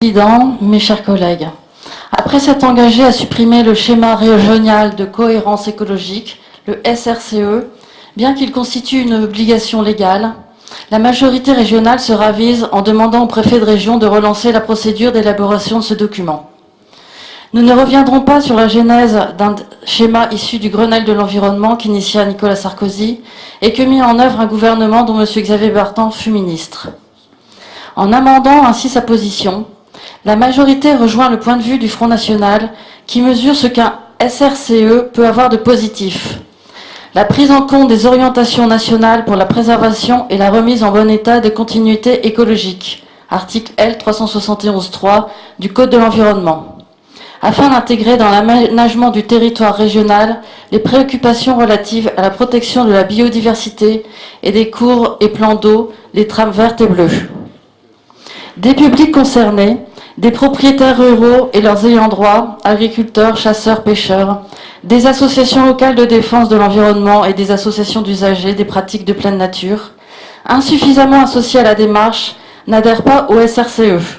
Président, mes chers collègues, après s'être engagé à supprimer le schéma régional de cohérence écologique, le SRCE, bien qu'il constitue une obligation légale, la majorité régionale se ravise en demandant au préfet de région de relancer la procédure d'élaboration de ce document. Nous ne reviendrons pas sur la genèse d'un schéma issu du Grenelle de l'environnement qu'initia Nicolas Sarkozy et que mit en œuvre un gouvernement dont M. Xavier Bertrand fut ministre. En amendant ainsi sa position, la majorité rejoint le point de vue du Front National qui mesure ce qu'un SRCE peut avoir de positif. La prise en compte des orientations nationales pour la préservation et la remise en bon état des continuités écologiques, article L. 371.3 du Code de l'environnement, afin d'intégrer dans l'aménagement du territoire régional les préoccupations relatives à la protection de la biodiversité et des cours et plans d'eau, les trames vertes et bleues. Des publics concernés, des propriétaires ruraux et leurs ayants droit, agriculteurs, chasseurs, pêcheurs, des associations locales de défense de l'environnement et des associations d'usagers des pratiques de pleine nature, insuffisamment associés à la démarche, n'adhèrent pas au SRCE.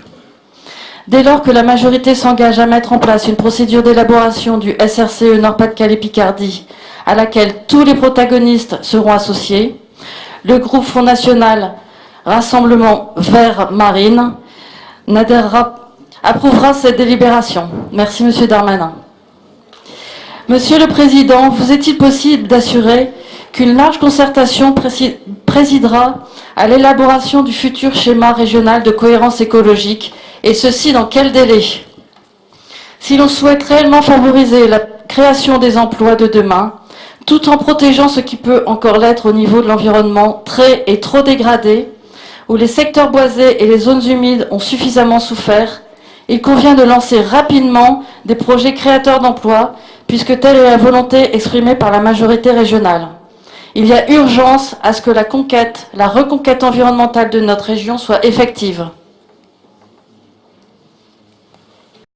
Dès lors que la majorité s'engage à mettre en place une procédure d'élaboration du SRCE Nord-Pas-de-Calais-Picardie, à laquelle tous les protagonistes seront associés, le groupe Front National Rassemblement Vert Marine approuvera cette délibération. Merci, Monsieur Darmanin. Monsieur le Président, vous est-il possible d'assurer qu'une large concertation présidera à l'élaboration du futur schéma régional de cohérence écologique, et ceci dans quel délai? Si l'on souhaite réellement favoriser la création des emplois de demain, tout en protégeant ce qui peut encore l'être au niveau de l'environnement très et trop dégradé, où les secteurs boisés et les zones humides ont suffisamment souffert, il convient de lancer rapidement des projets créateurs d'emplois, puisque telle est la volonté exprimée par la majorité régionale. Il y a urgence à ce que la reconquête environnementale de notre région soit effective.